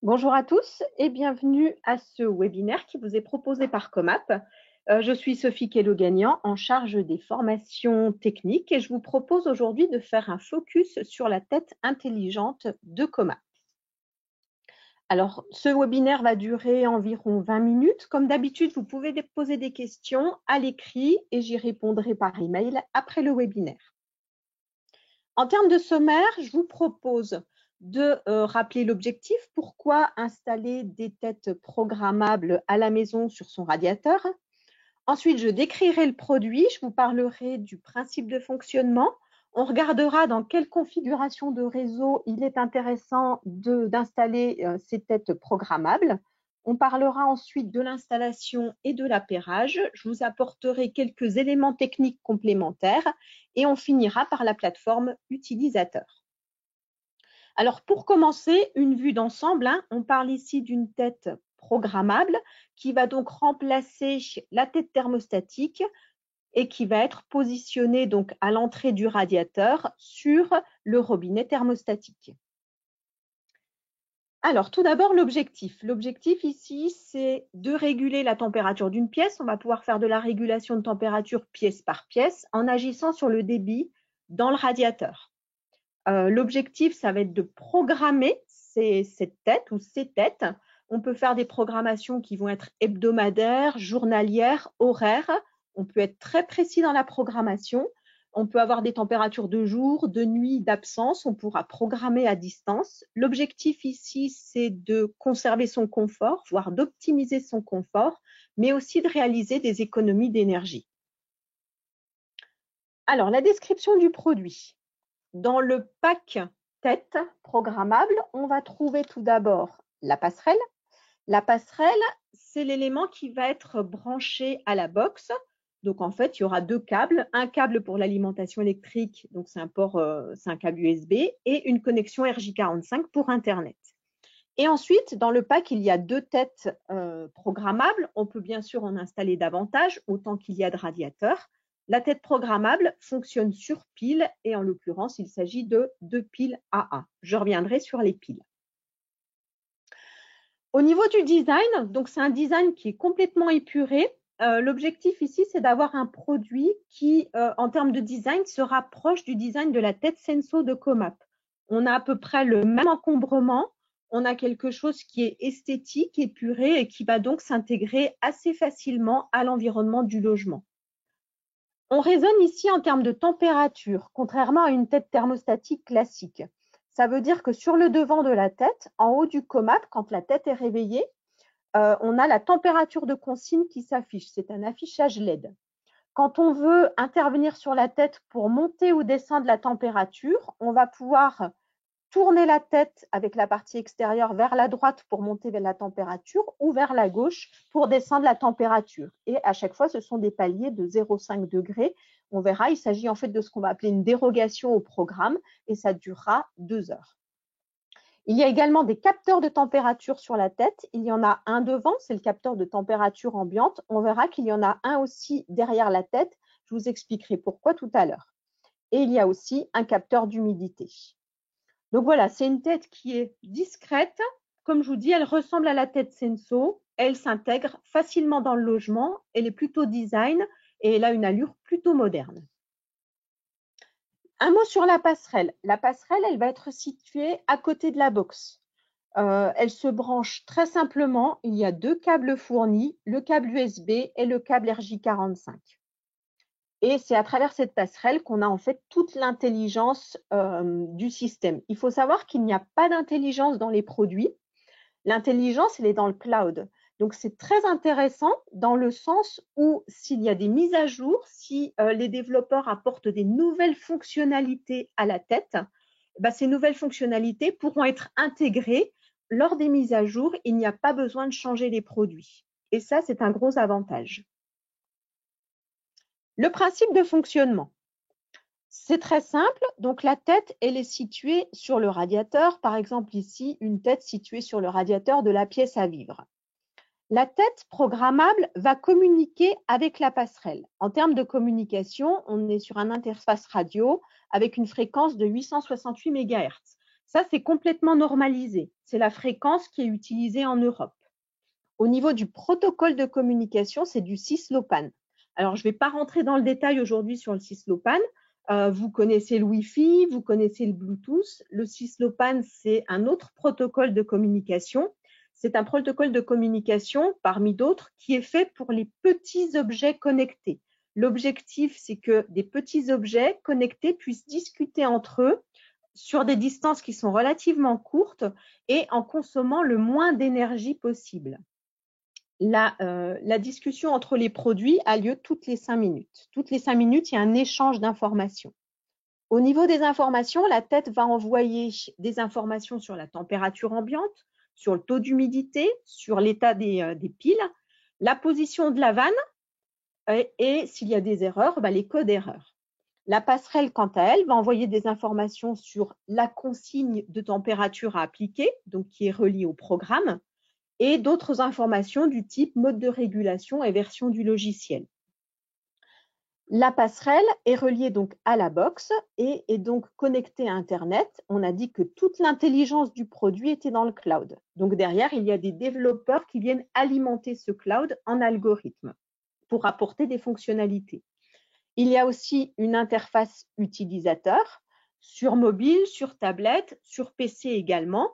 Bonjour à tous et bienvenue à ce webinaire qui vous est proposé par Comap. Je suis Sophie Kello-Gagnant en charge des formations techniques et je vous propose aujourd'hui de faire un focus sur la tête intelligente de Comap. Alors, ce webinaire va durer environ 20 minutes. Comme d'habitude, vous pouvez poser des questions à l'écrit et j'y répondrai par email après le webinaire. En termes de sommaire, je vous propose de rappeler l'objectif, pourquoi installer des têtes programmables à la maison sur son radiateur. Ensuite, je décrirai le produit, je vous parlerai du principe de fonctionnement. On regardera dans quelle configuration de réseau il est intéressant d'installer ces têtes programmables. On parlera ensuite de l'installation et de l'appairage. Je vous apporterai quelques éléments techniques complémentaires et on finira par la plateforme utilisateur. Alors, pour commencer, une vue d'ensemble, on parle ici d'une tête programmable qui va donc remplacer la tête thermostatique et qui va être positionnée donc à l'entrée du radiateur sur le robinet thermostatique. Alors, tout d'abord, l'objectif. L'objectif ici, c'est de réguler la température d'une pièce. On va pouvoir faire de la régulation de température pièce par pièce en agissant sur le débit dans le radiateur. L'objectif, ça va être de programmer cette tête ou ces têtes. On peut faire des programmations qui vont être hebdomadaires, journalières, horaires. On peut être très précis dans la programmation. On peut avoir des températures de jour, de nuit, d'absence. On pourra programmer à distance. L'objectif ici, c'est de conserver son confort, voire d'optimiser son confort, mais aussi de réaliser des économies d'énergie. Alors, la description du produit. Dans le pack tête programmable, on va trouver tout d'abord la passerelle. La passerelle, c'est l'élément qui va être branché à la box. Donc en fait, il y aura deux câbles, un câble pour l'alimentation électrique, donc c'est un câble USB, et une connexion RJ45 pour Internet. Et ensuite, dans le pack, il y a deux têtes programmables. On peut bien sûr en installer davantage, autant qu'il y a de radiateurs. La tête programmable fonctionne sur pile et en l'occurrence, il s'agit de deux piles AA. Je reviendrai sur les piles. Au niveau du design, donc c'est un design qui est complètement épuré. L'objectif ici, c'est d'avoir un produit qui, en termes de design, se rapproche du design de la tête Senso de Comap. On a à peu près le même encombrement. On a quelque chose qui est esthétique, épuré et qui va donc s'intégrer assez facilement à l'environnement du logement. On raisonne ici en termes de température, contrairement à une tête thermostatique classique. Ça veut dire que sur le devant de la tête, en haut du Comap, quand la tête est réveillée, on a la température de consigne qui s'affiche. C'est un affichage LED. Quand on veut intervenir sur la tête pour monter ou descendre la température, on va pouvoir tourner la tête avec la partie extérieure vers la droite pour monter vers la température ou vers la gauche pour descendre la température. Et à chaque fois, ce sont des paliers de 0,5 degrés. On verra, il s'agit en fait de ce qu'on va appeler une dérogation au programme et ça durera 2 heures. Il y a également des capteurs de température sur la tête. Il y en a un devant, c'est le capteur de température ambiante. On verra qu'il y en a un aussi derrière la tête. Je vous expliquerai pourquoi tout à l'heure. Et il y a aussi un capteur d'humidité. Donc voilà, c'est une tête qui est discrète. Comme je vous dis, elle ressemble à la tête Senso. Elle s'intègre facilement dans le logement. Elle est plutôt design et elle a une allure plutôt moderne. Un mot sur la passerelle. La passerelle, elle va être située à côté de la box. Elle se branche très simplement. Il y a deux câbles fournis, le câble USB et le câble RJ45. Et c'est à travers cette passerelle qu'on a en fait toute l'intelligence du système. Il faut savoir qu'il n'y a pas d'intelligence dans les produits. L'intelligence, elle est dans le cloud. Donc, c'est très intéressant dans le sens où s'il y a des mises à jour, si les développeurs apportent des nouvelles fonctionnalités à la tête, ces nouvelles fonctionnalités pourront être intégrées lors des mises à jour. Il n'y a pas besoin de changer les produits. Et ça, c'est un gros avantage. Le principe de fonctionnement. C'est très simple. Donc, la tête, elle est située sur le radiateur. Par exemple, ici, une tête située sur le radiateur de la pièce à vivre. La tête programmable va communiquer avec la passerelle. En termes de communication, on est sur une interface radio avec une fréquence de 868 MHz. Ça, c'est complètement normalisé. C'est la fréquence qui est utilisée en Europe. Au niveau du protocole de communication, c'est du Cislopan. Alors, je ne vais pas rentrer dans le détail aujourd'hui sur le Cislopan. Vous connaissez le Wi-Fi, vous connaissez le Bluetooth. Le Cislopan, c'est un autre protocole de communication. C'est un protocole de communication, parmi d'autres, qui est fait pour les petits objets connectés. L'objectif, c'est que des petits objets connectés puissent discuter entre eux sur des distances qui sont relativement courtes et en consommant le moins d'énergie possible. La discussion entre les produits a lieu toutes les 5 minutes. Toutes les 5 minutes, il y a un échange d'informations. Au niveau des informations, la tête va envoyer des informations sur la température ambiante, sur le taux d'humidité, sur l'état des piles, la position de la vanne et s'il y a des erreurs, les codes erreurs. La passerelle, quant à elle, va envoyer des informations sur la consigne de température à appliquer, donc qui est reliée au programme, et d'autres informations du type mode de régulation et version du logiciel. La passerelle est reliée donc à la box et est donc connectée à Internet. On a dit que toute l'intelligence du produit était dans le cloud. Donc derrière, il y a des développeurs qui viennent alimenter ce cloud en algorithme pour apporter des fonctionnalités. Il y a aussi une interface utilisateur sur mobile, sur tablette, sur PC également.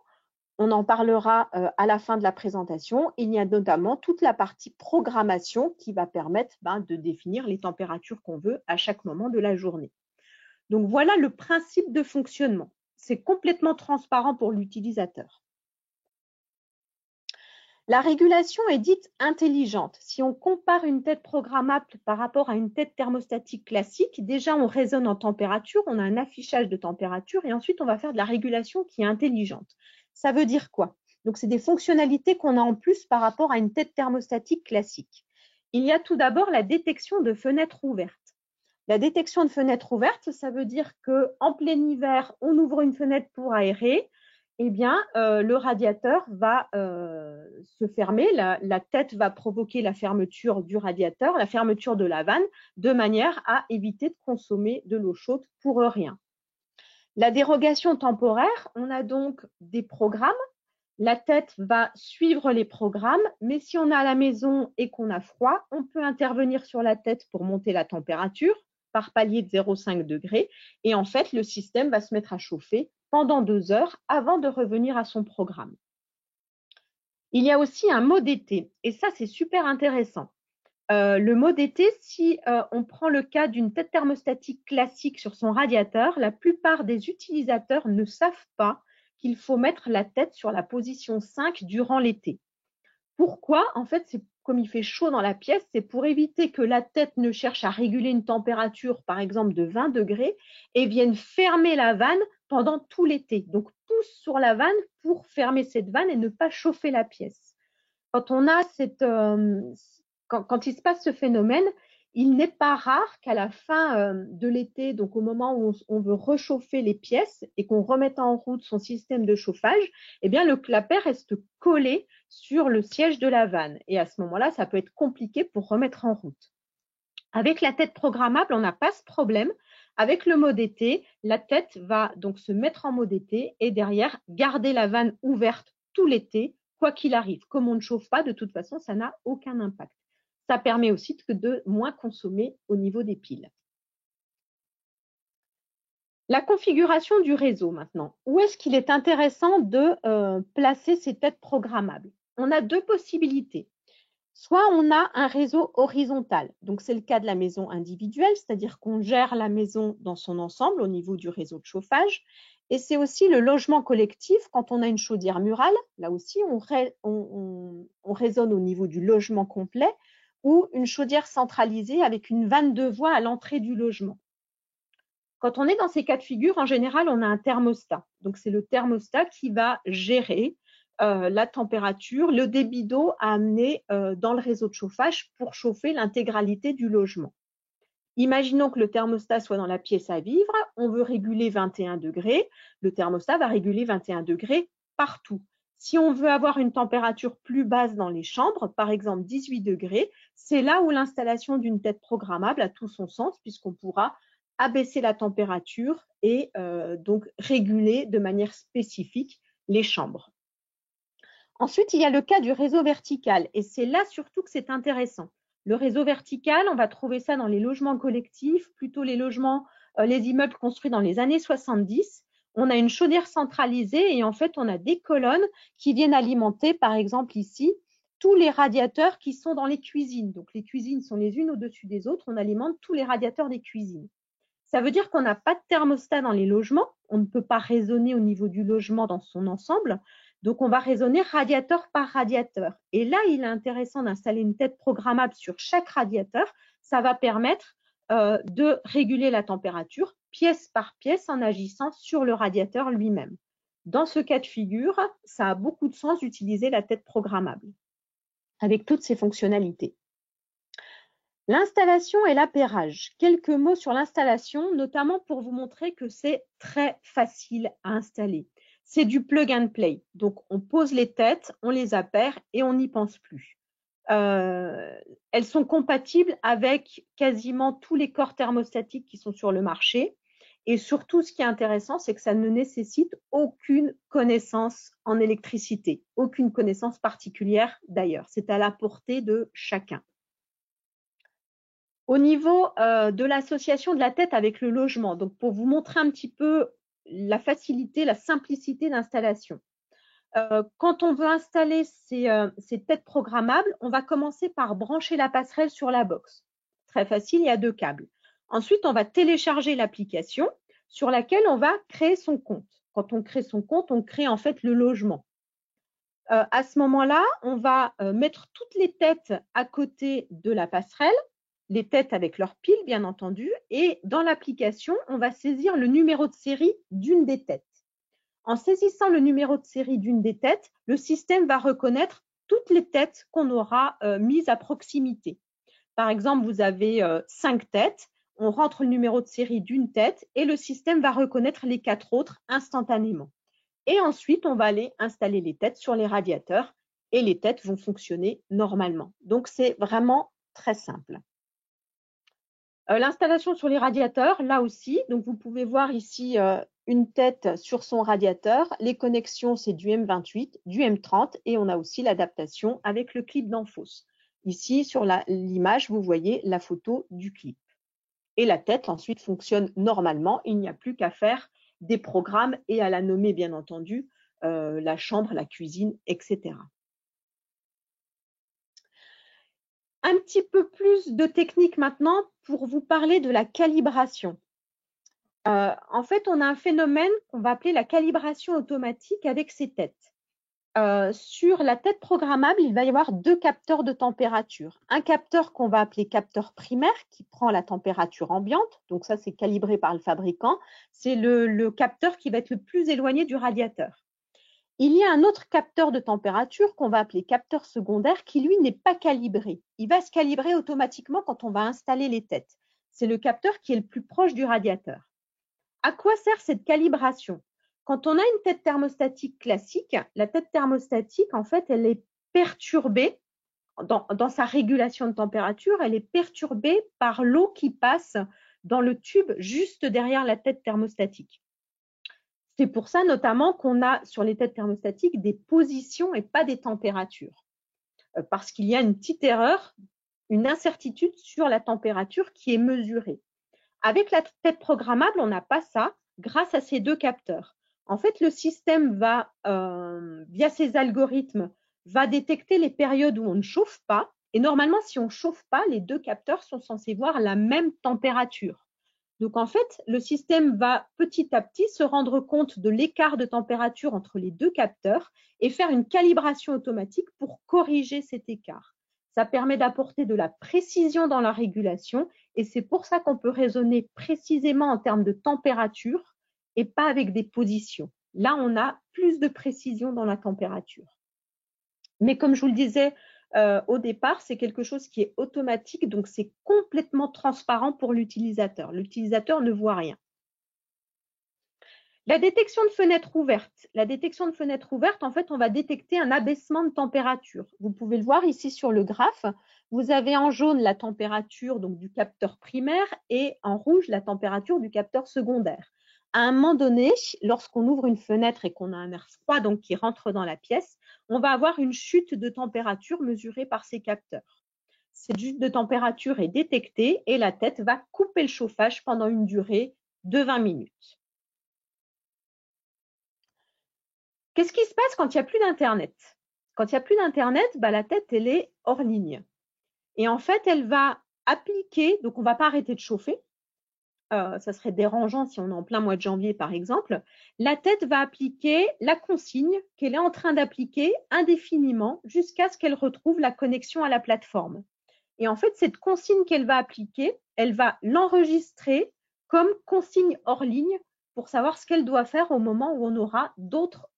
On en parlera à la fin de la présentation. Il y a notamment toute la partie programmation qui va permettre de définir les températures qu'on veut à chaque moment de la journée. Donc voilà le principe de fonctionnement. C'est complètement transparent pour l'utilisateur. La régulation est dite intelligente. Si on compare une tête programmable par rapport à une tête thermostatique classique, déjà on raisonne en température, on a un affichage de température et ensuite on va faire de la régulation qui est intelligente. Ça veut dire quoi? Donc, c'est des fonctionnalités qu'on a en plus par rapport à une tête thermostatique classique. Il y a tout d'abord la détection de fenêtres ouvertes. La détection de fenêtres ouvertes, ça veut dire qu'en plein hiver, on ouvre une fenêtre pour aérer, eh bien, le radiateur va se fermer, la tête va provoquer la fermeture du radiateur, la fermeture de la vanne, de manière à éviter de consommer de l'eau chaude pour rien. La dérogation temporaire, on a donc des programmes. La tête va suivre les programmes, mais si on est à la maison et qu'on a froid, on peut intervenir sur la tête pour monter la température par palier de 0,5 degrés. Et en fait, le système va se mettre à chauffer pendant 2 heures avant de revenir à son programme. Il y a aussi un mode été, et ça, c'est super intéressant. Le mode été, si on prend le cas d'une tête thermostatique classique sur son radiateur, la plupart des utilisateurs ne savent pas qu'il faut mettre la tête sur la position 5 durant l'été. Pourquoi? En fait, c'est comme il fait chaud dans la pièce, c'est pour éviter que la tête ne cherche à réguler une température, par exemple, de 20 degrés et vienne fermer la vanne pendant tout l'été. Donc, pousse sur la vanne pour fermer cette vanne et ne pas chauffer la pièce. Quand on a quand il se passe ce phénomène, il n'est pas rare qu'à la fin de l'été, donc au moment où on veut réchauffer les pièces et qu'on remette en route son système de chauffage, eh bien le clapet reste collé sur le siège de la vanne. Et à ce moment-là, ça peut être compliqué pour remettre en route. Avec la tête programmable, on n'a pas ce problème. Avec le mode été, la tête va donc se mettre en mode été et derrière garder la vanne ouverte tout l'été, quoi qu'il arrive. Comme on ne chauffe pas, de toute façon, ça n'a aucun impact. Ça permet aussi de moins consommer au niveau des piles. La configuration du réseau maintenant. Où est-ce qu'il est intéressant de placer ces têtes programmables? On a 2 possibilités. Soit on a un réseau horizontal, donc c'est le cas de la maison individuelle, c'est-à-dire qu'on gère la maison dans son ensemble au niveau du réseau de chauffage. Et c'est aussi le logement collectif quand on a une chaudière murale. Là aussi, on raisonne au niveau du logement complet ou une chaudière centralisée avec une vanne de voie à l'entrée du logement. Quand on est dans ces cas de figure, en général, on a un thermostat. Donc, c'est le thermostat qui va gérer la température, le débit d'eau à amener dans le réseau de chauffage pour chauffer l'intégralité du logement. Imaginons que le thermostat soit dans la pièce à vivre, on veut réguler 21 degrés, le thermostat va réguler 21 degrés partout. Si on veut avoir une température plus basse dans les chambres, par exemple 18 degrés, c'est là où l'installation d'une tête programmable a tout son sens puisqu'on pourra abaisser la température et donc réguler de manière spécifique les chambres. Ensuite, il y a le cas du réseau vertical et c'est là surtout que c'est intéressant. Le réseau vertical, on va trouver ça dans les logements collectifs, plutôt les logements, les immeubles construits dans les années 70. On a une chaudière centralisée et en fait, on a des colonnes qui viennent alimenter, par exemple ici, tous les radiateurs qui sont dans les cuisines. Donc, les cuisines sont les unes au-dessus des autres. On alimente tous les radiateurs des cuisines. Ça veut dire qu'on n'a pas de thermostat dans les logements. On ne peut pas raisonner au niveau du logement dans son ensemble. Donc, on va raisonner radiateur par radiateur. Et là, il est intéressant d'installer une tête programmable sur chaque radiateur. Ça va permettre de réguler la température pièce par pièce en agissant sur le radiateur lui-même. Dans ce cas de figure, ça a beaucoup de sens d'utiliser la tête programmable avec toutes ses fonctionnalités. L'installation et l'appairage. Quelques mots sur l'installation, notamment pour vous montrer que c'est très facile à installer. C'est du plug and play. Donc, on pose les têtes, on les appaire et on n'y pense plus. Elles sont compatibles avec quasiment tous les corps thermostatiques qui sont sur le marché. Et surtout, ce qui est intéressant, c'est que ça ne nécessite aucune connaissance en électricité, aucune connaissance particulière d'ailleurs. C'est à la portée de chacun. Au niveau de l'association de la tête avec le logement, donc pour vous montrer un petit peu la facilité, la simplicité d'installation. Quand on veut installer ces têtes programmables, on va commencer par brancher la passerelle sur la box. Très facile, il y a 2 câbles. Ensuite, on va télécharger l'application sur laquelle on va créer son compte. Quand on crée son compte, on crée en fait le logement. À ce moment-là, on va mettre toutes les têtes à côté de la passerelle, les têtes avec leurs piles, bien entendu, et dans l'application, on va saisir le numéro de série d'une des têtes. En saisissant le numéro de série d'une des têtes, le système va reconnaître toutes les têtes qu'on aura mises à proximité. Par exemple, vous avez 5 têtes, on rentre le numéro de série d'une tête et le système va reconnaître les 4 autres instantanément. Et ensuite, on va aller installer les têtes sur les radiateurs et les têtes vont fonctionner normalement. Donc, c'est vraiment très simple. L'installation sur les radiateurs, là aussi, donc vous pouvez voir ici une tête sur son radiateur. Les connexions, c'est du M28, du M30 et on a aussi l'adaptation avec le clip d'Enphos. Ici, sur l'image, vous voyez la photo du clip. Et la tête, ensuite, fonctionne normalement. Il n'y a plus qu'à faire des programmes et à la nommer, bien entendu, la chambre, la cuisine, etc. Un petit peu plus de technique maintenant pour vous parler de la calibration. En fait, on a un phénomène qu'on va appeler la calibration automatique avec ces têtes. Sur la tête programmable, il va y avoir 2 capteurs de température. Un capteur qu'on va appeler capteur primaire qui prend la température ambiante. Donc ça, c'est calibré par le fabricant. C'est le capteur qui va être le plus éloigné du radiateur. Il y a un autre capteur de température qu'on va appeler capteur secondaire qui, lui, n'est pas calibré. Il va se calibrer automatiquement quand on va installer les têtes. C'est le capteur qui est le plus proche du radiateur. À quoi sert cette calibration? Quand on a une tête thermostatique classique, la tête thermostatique, en fait, elle est perturbée dans sa régulation de température, elle est perturbée par l'eau qui passe dans le tube juste derrière la tête thermostatique. C'est pour ça notamment qu'on a sur les têtes thermostatiques des positions et pas des températures. Parce qu'il y a une petite erreur, une incertitude sur la température qui est mesurée. Avec la tête programmable, on n'a pas ça grâce à ces 2 capteurs. En fait, le système va, via ses algorithmes, va détecter les périodes où on ne chauffe pas. Et normalement, si on ne chauffe pas, les 2 capteurs sont censés voir la même température. Donc, en fait, le système va petit à petit se rendre compte de l'écart de température entre les 2 capteurs et faire une calibration automatique pour corriger cet écart. Ça permet d'apporter de la précision dans la régulation et c'est pour ça qu'on peut raisonner précisément en termes de température et pas avec des positions. Là, on a plus de précision dans la température. Mais comme je vous le disais au départ, c'est quelque chose qui est automatique, donc c'est complètement transparent pour l'utilisateur. L'utilisateur ne voit rien. La détection de fenêtre ouverte. La détection de fenêtre ouverte, en fait, on va détecter un abaissement de température. Vous pouvez le voir ici sur le graphe. vous avez en jaune la température donc, du capteur primaire et en rouge la température du capteur secondaire. À un moment donné, lorsqu'on ouvre une fenêtre et qu'on a un air froid donc, qui rentre dans la pièce, on va avoir une chute de température mesurée par ces capteurs. Cette chute de température est détectée et la tête va couper le chauffage pendant une durée de 20 minutes. Qu'est-ce qui se passe quand il n'y a plus d'Internet? Quand il n'y a plus d'Internet, la tête, elle est hors ligne. Et en fait, elle va appliquer, donc on ne va pas arrêter de chauffer, ça serait dérangeant si on est en plein mois de janvier par exemple, la tête va appliquer la consigne qu'elle est en train d'appliquer indéfiniment jusqu'à ce qu'elle retrouve la connexion à la plateforme. Et en fait, cette consigne qu'elle va appliquer, elle va l'enregistrer comme consigne hors ligne pour savoir ce qu'elle doit faire au moment où on aura d'autres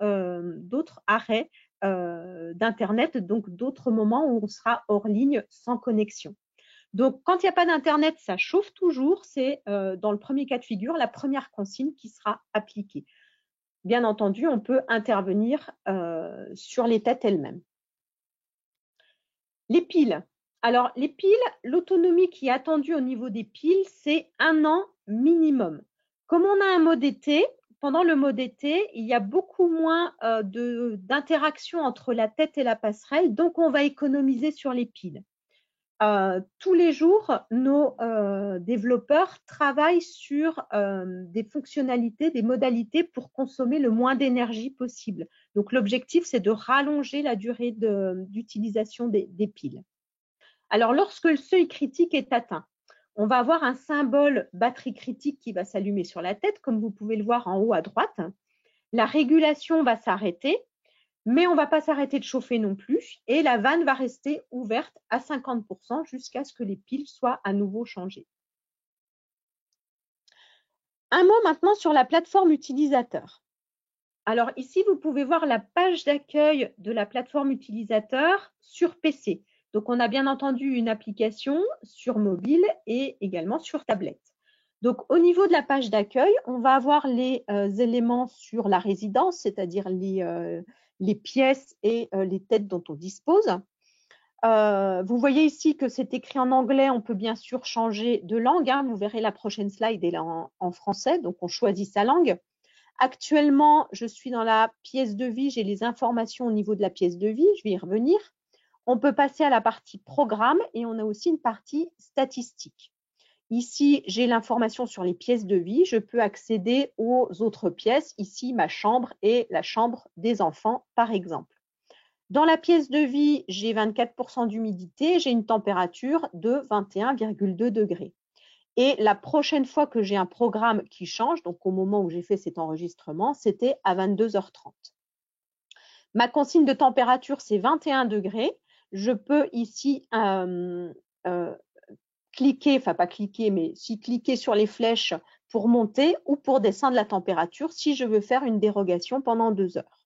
arrêts d'Internet, donc d'autres moments où on sera hors ligne sans connexion. Donc, quand il n'y a pas d'Internet, ça chauffe toujours. C'est dans le premier cas de figure, la première consigne qui sera appliquée. Bien entendu, on peut intervenir sur les têtes elles-mêmes. Les piles. Alors, les piles, l'autonomie qui est attendue au niveau des piles, c'est 1 an minimum. Comme on a un mode été, pendant le mode été, il y a beaucoup moins d'interaction entre la tête et la passerelle, donc on va économiser sur les piles. Tous les jours, nos développeurs travaillent sur des fonctionnalités, des modalités pour consommer le moins d'énergie possible. Donc, l'objectif, c'est de rallonger la durée d'utilisation des piles. Alors, lorsque le seuil critique est atteint, on va avoir un symbole batterie critique qui va s'allumer sur la tête, comme vous pouvez le voir en haut à droite. La régulation va s'arrêter, mais on ne va pas s'arrêter de chauffer non plus et la vanne va rester ouverte à 50% jusqu'à ce que les piles soient à nouveau changées. Un mot maintenant sur la plateforme utilisateur. Alors ici, vous pouvez voir la page d'accueil de la plateforme utilisateur sur PC. Donc, on a bien entendu une application sur mobile et également sur tablette. Donc, au niveau de la page d'accueil, on va avoir les éléments sur la résidence, c'est-à-dire les pièces et les têtes dont on dispose. Vous voyez ici que c'est écrit en anglais, on peut bien sûr changer de langue. Vous verrez la prochaine slide, elle est en français, donc on choisit sa langue. Actuellement, je suis dans la pièce de vie, j'ai les informations au niveau de la pièce de vie, je vais y revenir. On peut passer à la partie programme et on a aussi une partie statistique. Ici, j'ai l'information sur les pièces de vie. Je peux accéder aux autres pièces. Ici, ma chambre et la chambre des enfants, par exemple. Dans la pièce de vie, j'ai 24% d'humidité. J'ai une température de 21,2 degrés. Et la prochaine fois que j'ai un programme qui change, donc au moment où j'ai fait cet enregistrement, c'était à 22h30. Ma consigne de température, c'est 21 degrés. Je peux ici cliquer, enfin pas cliquer, mais si cliquer sur les flèches pour monter ou pour descendre la température si je veux faire une dérogation pendant 2 heures.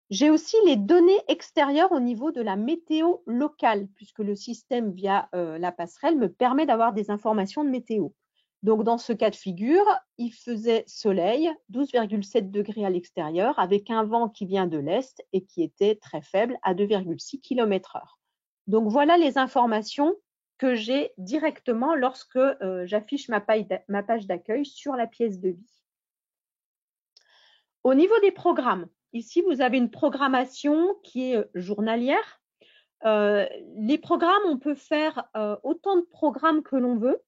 J'ai aussi les données extérieures au niveau de la météo locale, puisque le système via la passerelle me permet d'avoir des informations de météo. Donc, dans ce cas de figure, il faisait soleil, 12,7 degrés à l'extérieur, avec un vent qui vient de l'est et qui était très faible à 2,6 km/h. Donc, voilà les informations que j'ai directement lorsque j'affiche ma page d'accueil sur la pièce de vie. Au niveau des programmes, ici, vous avez une programmation qui est journalière. Les programmes, on peut faire autant de programmes que l'on veut,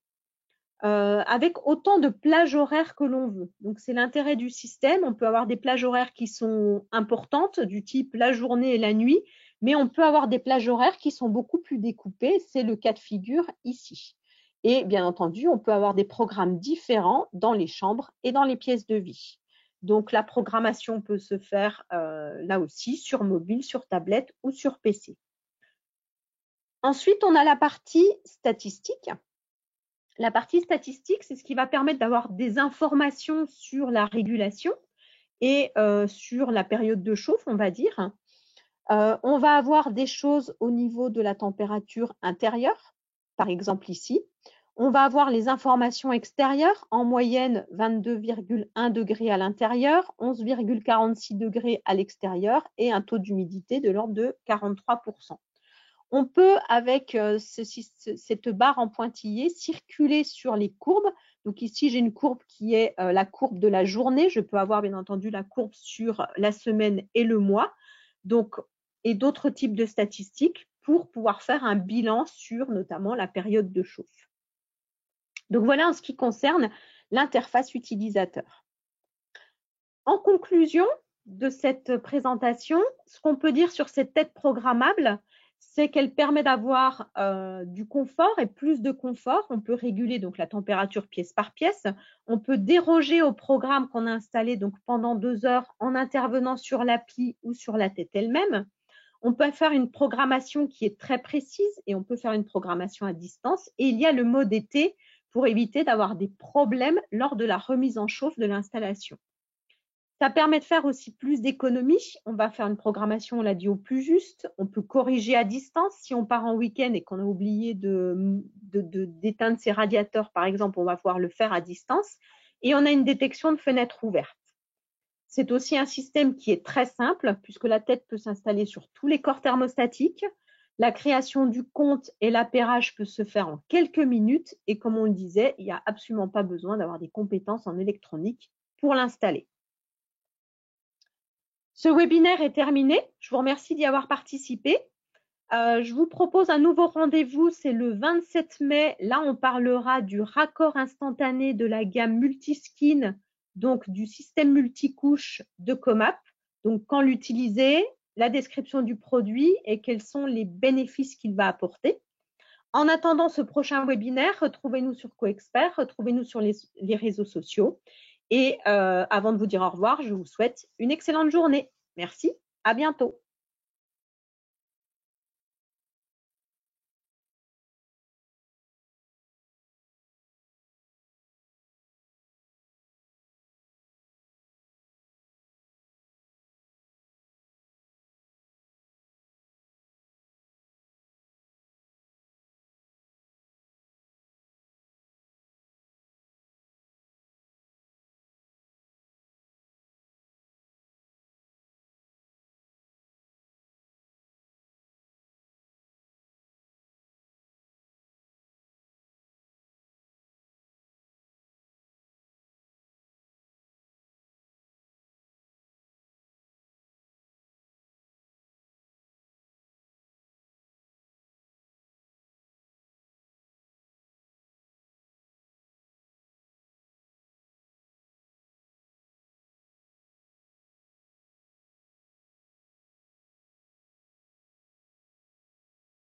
avec autant de plages horaires que l'on veut. Donc, c'est l'intérêt du système. On peut avoir des plages horaires qui sont importantes, du type la journée et la nuit, mais on peut avoir des plages horaires qui sont beaucoup plus découpées. C'est le cas de figure ici. Et bien entendu, on peut avoir des programmes différents dans les chambres et dans les pièces de vie. Donc, la programmation peut se faire là aussi sur mobile, sur tablette ou sur PC. Ensuite, on a la partie statistique. La partie statistique, c'est ce qui va permettre d'avoir des informations sur la régulation et sur la période de chauffe, on va dire. On va avoir des choses au niveau de la température intérieure, par exemple ici. On va avoir les informations extérieures, en moyenne 22,1 degrés à l'intérieur, 11,46 degrés à l'extérieur et un taux d'humidité de l'ordre de 43%. On peut, avec cette barre en pointillé, circuler sur les courbes. Donc ici, j'ai une courbe qui est la courbe de la journée. Je peux avoir, bien entendu, la courbe sur la semaine et le mois. Donc, et d'autres types de statistiques pour pouvoir faire un bilan sur notamment la période de chauffe. Donc voilà en ce qui concerne l'interface utilisateur. En conclusion de cette présentation, ce qu'on peut dire sur cette tête programmable, c'est qu'elle permet d'avoir du confort et plus de confort. On peut réguler donc la température pièce par pièce. On peut déroger au programme qu'on a installé donc pendant 2 heures en intervenant sur l'appli ou sur la tête elle-même. On peut faire une programmation qui est très précise et on peut faire une programmation à distance. Et il y a le mode été pour éviter d'avoir des problèmes lors de la remise en chauffe de l'installation. Ça permet de faire aussi plus d'économies. On va faire une programmation, on l'a dit, au plus juste. On peut corriger à distance. Si on part en week-end et qu'on a oublié d'éteindre ses radiateurs, par exemple, on va pouvoir le faire à distance. Et on a une détection de fenêtres ouvertes. C'est aussi un système qui est très simple puisque la tête peut s'installer sur tous les corps thermostatiques. La création du compte et l'appairage peut se faire en quelques minutes. Et comme on le disait, il n'y a absolument pas besoin d'avoir des compétences en électronique pour l'installer. Ce webinaire est terminé. Je vous remercie d'y avoir participé. Je vous propose un nouveau rendez-vous, c'est le 27 mai. Là, on parlera du raccord instantané de la gamme Multiskin, donc du système multicouche de Comap. Donc, quand l'utiliser, la description du produit et quels sont les bénéfices qu'il va apporter. En attendant ce prochain webinaire, retrouvez-nous sur CoExpert, retrouvez-nous sur les réseaux sociaux. Et avant de vous dire au revoir, je vous souhaite une excellente journée. Merci, à bientôt.